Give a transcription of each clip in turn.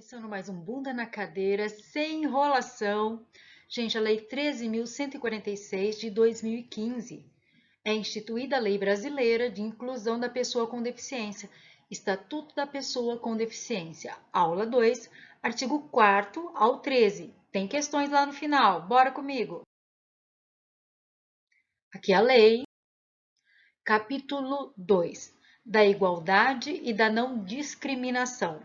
Começando mais um Bunda na Cadeira, sem enrolação. Gente, a Lei 13.146 de 2015 é instituída a Lei Brasileira de Inclusão da Pessoa com Deficiência, Estatuto da Pessoa com Deficiência, aula 2, artigo 4º ao 13. Tem questões lá no final, bora comigo! Aqui é a lei, capítulo 2, da igualdade e da não discriminação.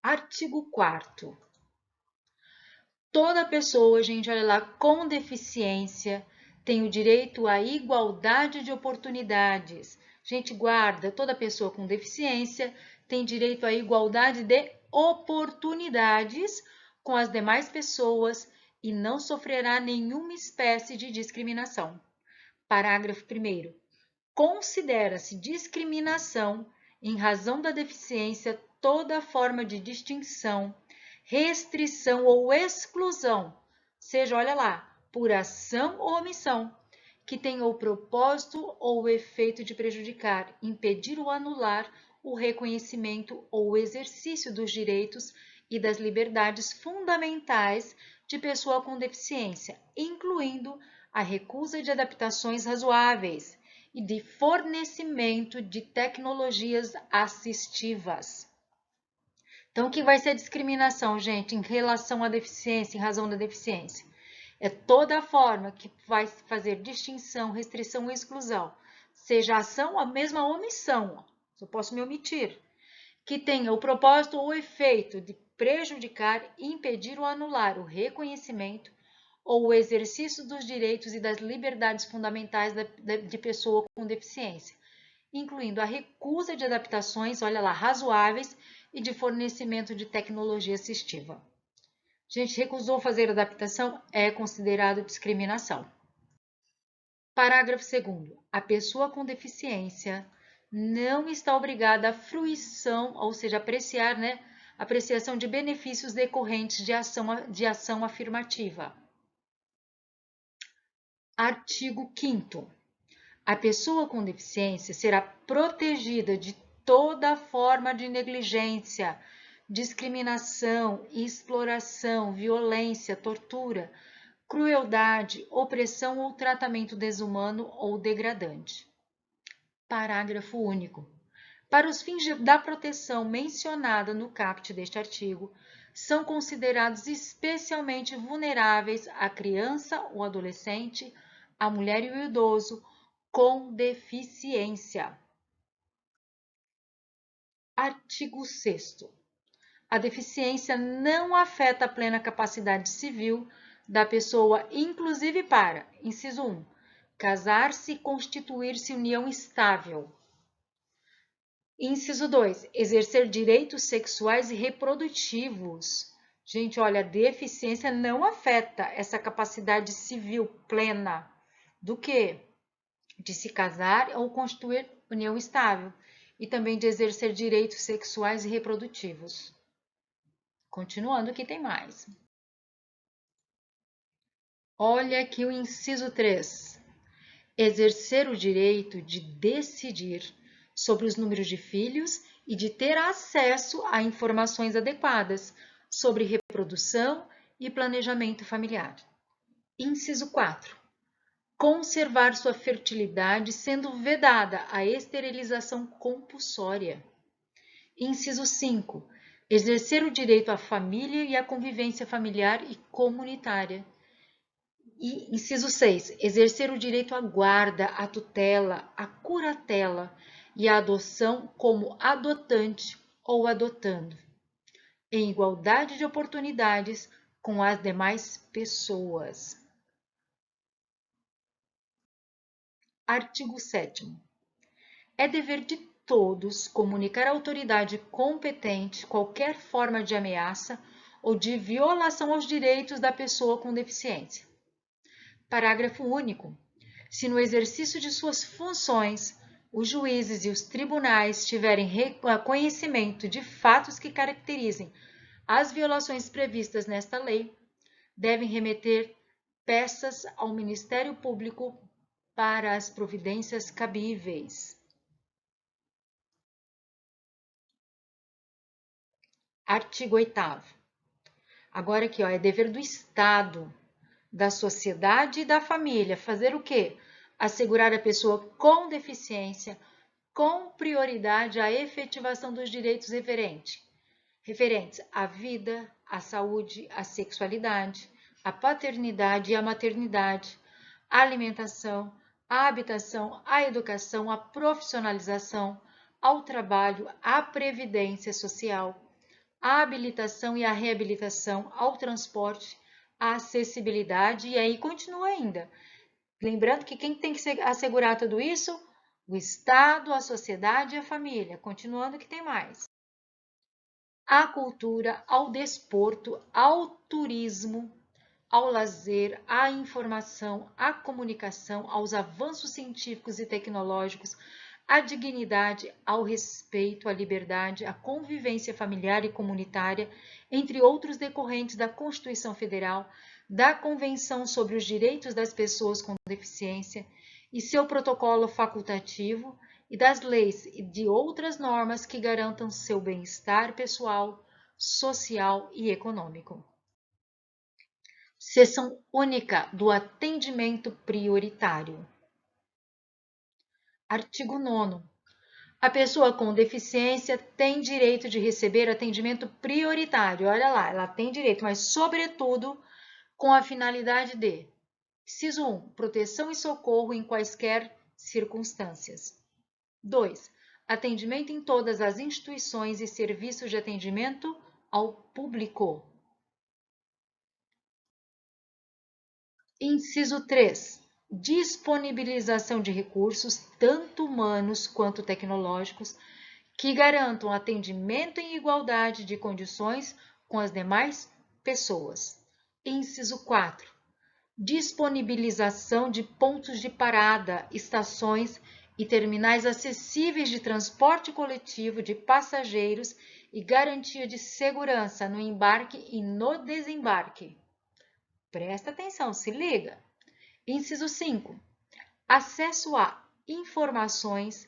Artigo 4º. Toda pessoa, gente, olha lá, com deficiência tem o direito à igualdade de oportunidades. Gente, guarda, toda pessoa com deficiência tem direito à igualdade de oportunidades com as demais pessoas e não sofrerá nenhuma espécie de discriminação. Parágrafo 1º. Considera-se discriminação, em razão da deficiência, toda forma de distinção, restrição ou exclusão, seja, olha lá, por ação ou omissão, que tenha o propósito ou o efeito de prejudicar, impedir ou anular o reconhecimento ou o exercício dos direitos e das liberdades fundamentais de pessoa com deficiência, incluindo a recusa de adaptações razoáveis e de fornecimento de tecnologias assistivas. Então, o que vai ser a discriminação, gente, em relação à deficiência, em razão da deficiência? É toda forma que vai fazer distinção, restrição ou exclusão, seja ação ou mesmo a omissão, eu posso me omitir, que tenha o propósito ou efeito de prejudicar, impedir ou anular o reconhecimento ou o exercício dos direitos e das liberdades fundamentais de pessoa com deficiência, incluindo a recusa de adaptações, olha lá, razoáveis e de fornecimento de tecnologia assistiva. Gente, recusou fazer adaptação é considerado discriminação. Parágrafo 2º. A pessoa com deficiência não está obrigada à fruição, ou seja, apreciação de benefícios decorrentes de ação afirmativa. Artigo 5º. A pessoa com deficiência será protegida de toda forma de negligência, discriminação, exploração, violência, tortura, crueldade, opressão ou tratamento desumano ou degradante. Parágrafo único. Para os fins da proteção mencionada no caput deste artigo, são considerados especialmente vulneráveis a criança ou adolescente, a mulher e o idoso com deficiência. Artigo 6º. A deficiência não afeta a plena capacidade civil da pessoa, inclusive para, inciso 1, casar-se e constituir-se união estável. Inciso 2, exercer direitos sexuais e reprodutivos. Gente, olha, a deficiência não afeta essa capacidade civil plena do quê? De se casar ou constituir união estável e também de exercer direitos sexuais e reprodutivos. Continuando, que tem mais. Olha aqui o inciso 3. Exercer o direito de decidir sobre os números de filhos e de ter acesso a informações adequadas sobre reprodução e planejamento familiar. Inciso 4. Conservar sua fertilidade, sendo vedada a esterilização compulsória. Inciso 5. Exercer o direito à família e à convivência familiar e comunitária. E inciso 6. Exercer o direito à guarda, à tutela, à curatela e à adoção como adotante ou adotando, em igualdade de oportunidades com as demais pessoas. Artigo 7º. É dever de todos comunicar à autoridade competente qualquer forma de ameaça ou de violação aos direitos da pessoa com deficiência. Parágrafo único. Se no exercício de suas funções os juízes e os tribunais tiverem conhecimento de fatos que caracterizem as violações previstas nesta lei, devem remeter peças ao Ministério Público para as providências cabíveis. Artigo 8º. Agora aqui, ó, é dever do Estado, da sociedade e da família fazer o quê? Assegurar a pessoa com deficiência com prioridade à efetivação dos direitos referentes à vida, à saúde, à sexualidade, à paternidade e à maternidade, à alimentação, à habitação, à educação, à profissionalização, ao trabalho, à previdência social, à habilitação e à reabilitação, ao transporte, à acessibilidade, e aí continua ainda. Lembrando que quem tem que assegurar tudo isso? O Estado, a sociedade e a família. Continuando que tem mais. À cultura, ao desporto, ao turismo, ao lazer, à informação, à comunicação, aos avanços científicos e tecnológicos, à dignidade, ao respeito, à liberdade, à convivência familiar e comunitária, entre outros decorrentes da Constituição Federal, da Convenção sobre os Direitos das Pessoas com Deficiência e seu protocolo facultativo, e das leis e de outras normas que garantam seu bem-estar pessoal, social e econômico. Seção única do atendimento prioritário. Artigo 9º. A pessoa com deficiência tem direito de receber atendimento prioritário. Olha lá, ela tem direito, mas sobretudo com a finalidade de: inciso 1, proteção e socorro em quaisquer circunstâncias. 2, atendimento em todas as instituições e serviços de atendimento ao público. Inciso 3, disponibilização de recursos, tanto humanos quanto tecnológicos, que garantam atendimento em igualdade de condições com as demais pessoas. Inciso 4, disponibilização de pontos de parada, estações e terminais acessíveis de transporte coletivo de passageiros e garantia de segurança no embarque e no desembarque. Presta atenção, se liga. Inciso 5. Acesso a informações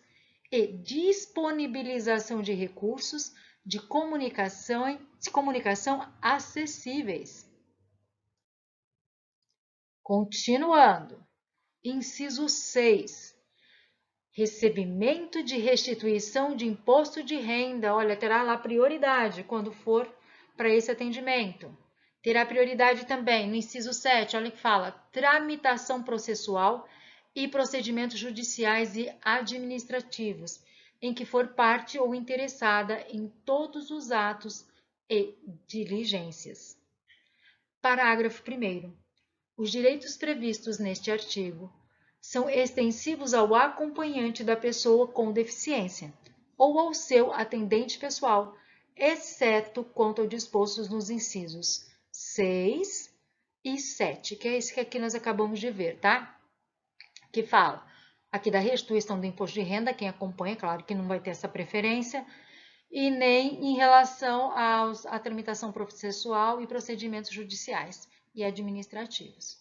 e disponibilização de recursos de comunicação acessíveis. Continuando. Inciso 6. Recebimento de restituição de imposto de renda. Olha, terá lá prioridade quando for para esse atendimento. Terá prioridade também no inciso 7, olha que fala, tramitação processual e procedimentos judiciais e administrativos, em que for parte ou interessada em todos os atos e diligências. Parágrafo 1º. Os direitos previstos neste artigo são extensivos ao acompanhante da pessoa com deficiência ou ao seu atendente pessoal, exceto quanto ao disposto nos incisos 6 e 7, que é esse que aqui nós acabamos de ver, tá? Que fala aqui da restituição do imposto de renda, quem acompanha, claro que não vai ter essa preferência, e nem em relação à tramitação processual e procedimentos judiciais e administrativos,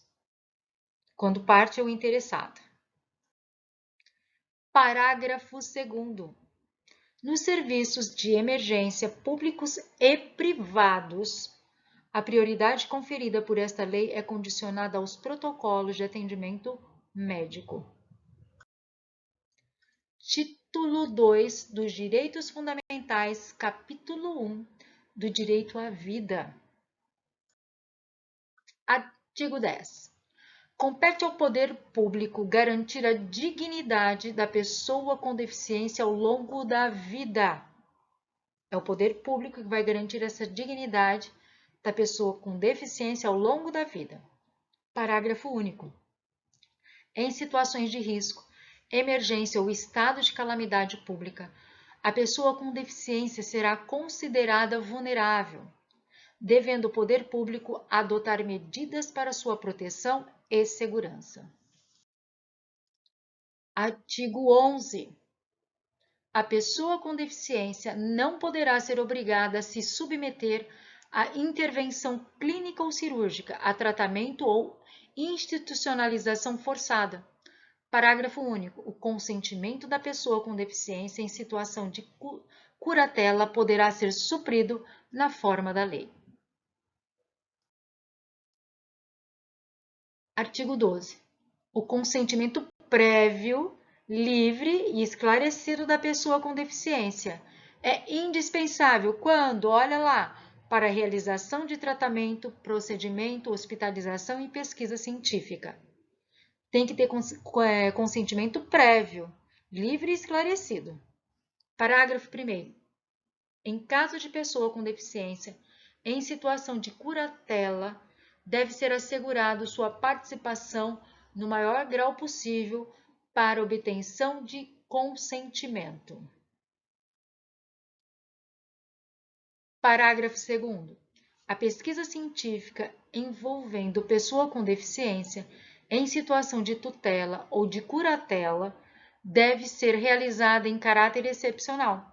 quando parte é o interessado. Parágrafo 2º. Nos serviços de emergência públicos e privados, a prioridade conferida por esta lei é condicionada aos protocolos de atendimento médico. Título 2 dos Direitos Fundamentais, capítulo 1 do Direito à Vida. Artigo 10. Compete ao poder público garantir a dignidade da pessoa com deficiência ao longo da vida. É o poder público que vai garantir essa dignidade da pessoa com deficiência ao longo da vida. Parágrafo único. Em situações de risco, emergência ou estado de calamidade pública, a pessoa com deficiência será considerada vulnerável, devendo o poder público adotar medidas para sua proteção e segurança. Artigo 11. A pessoa com deficiência não poderá ser obrigada a se submeter a intervenção clínica ou cirúrgica, a tratamento ou institucionalização forçada. Parágrafo único. O consentimento da pessoa com deficiência em situação de curatela poderá ser suprido na forma da lei. Artigo 12. O consentimento prévio, livre e esclarecido da pessoa com deficiência é indispensável quando, olha lá, para a realização de tratamento, procedimento, hospitalização e pesquisa científica. Tem que ter consentimento prévio, livre e esclarecido. Parágrafo 1º. Em caso de pessoa com deficiência em situação de curatela, deve ser assegurado sua participação no maior grau possível para obtenção de consentimento. Parágrafo 2º. A pesquisa científica envolvendo pessoa com deficiência em situação de tutela ou de curatela deve ser realizada em caráter excepcional.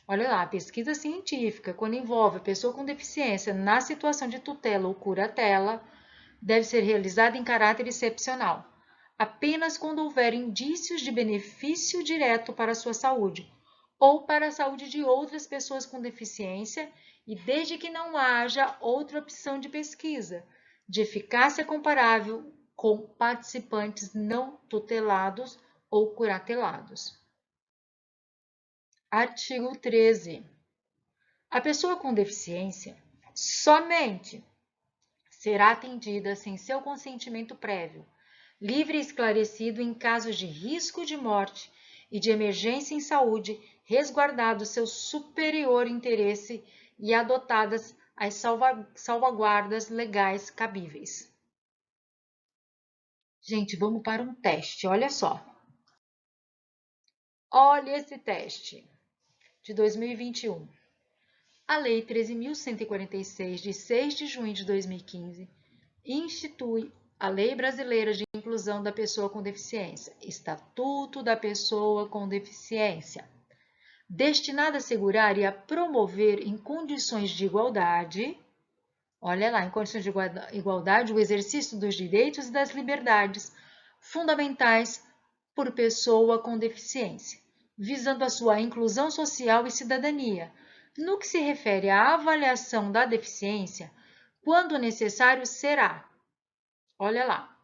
Olha lá, a pesquisa científica, quando envolve a pessoa com deficiência na situação de tutela ou curatela, deve ser realizada em caráter excepcional, apenas quando houver indícios de benefício direto para a sua saúde ou para a saúde de outras pessoas com deficiência e desde que não haja outra opção de pesquisa, de eficácia comparável com participantes não tutelados ou curatelados. Artigo 13. A pessoa com deficiência somente será atendida sem seu consentimento prévio, livre e esclarecido em casos de risco de morte e de emergência em saúde, resguardado seu superior interesse e adotadas as salvaguardas legais cabíveis. Gente, vamos para um teste, olha só. Olha esse teste de 2021. A Lei 13.146, de 6 de junho de 2015, institui a Lei Brasileira de Inclusão da Pessoa com Deficiência, Estatuto da Pessoa com Deficiência, destinada a assegurar e a promover em condições de igualdade, olha lá, em condições de igualdade, o exercício dos direitos e das liberdades fundamentais por pessoa com deficiência, visando a sua inclusão social e cidadania, no que se refere à avaliação da deficiência, quando necessário será, olha lá.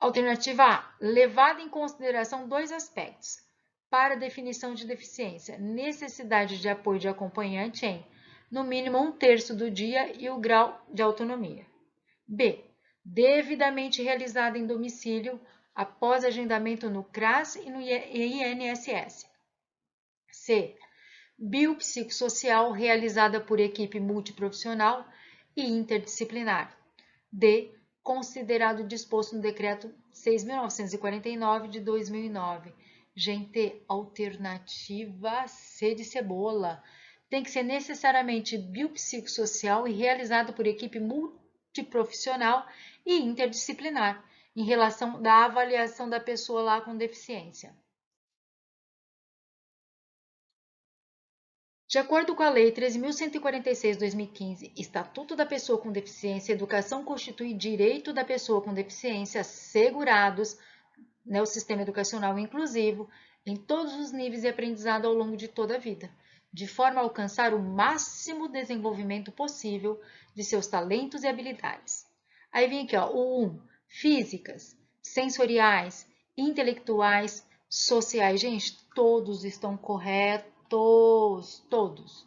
Alternativa A, levada em consideração dois aspectos. Para a definição de deficiência, necessidade de apoio de acompanhante em, no mínimo, 1/3 do dia e o grau de autonomia. B, devidamente realizada em domicílio, após agendamento no CRAS e no INSS. C, biopsicossocial realizada por equipe multiprofissional e interdisciplinar. D, considerado disposto no Decreto 6.949 de 2009. Gente, alternativa C de cebola. Tem que ser necessariamente biopsicossocial e realizado por equipe multiprofissional e interdisciplinar, em relação da avaliação da pessoa lá com deficiência. De acordo com a Lei 13.146/2015, Estatuto da Pessoa com Deficiência, educação constitui direito da pessoa com deficiência assegurados no sistema educacional inclusivo em todos os níveis de aprendizado ao longo de toda a vida, de forma a alcançar o máximo desenvolvimento possível de seus talentos e habilidades. Aí vem aqui, ó, o 1, físicas, sensoriais, intelectuais, sociais. Gente, todos estão corretos. Todos,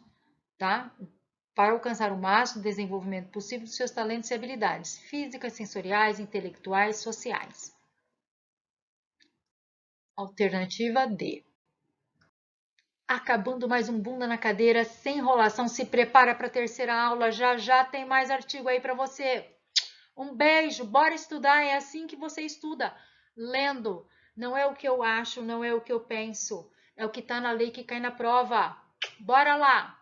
tá? Para alcançar o máximo desenvolvimento possível dos seus talentos e habilidades físicas, sensoriais, intelectuais, sociais. Alternativa D. Acabando mais um bunda na cadeira, sem enrolação, se prepara para a terceira aula, já tem mais artigo aí para você. Um beijo, bora estudar, é assim que você estuda, lendo. Não é o que eu acho, não é o que eu penso. É o que está na lei que cai na prova. Bora lá!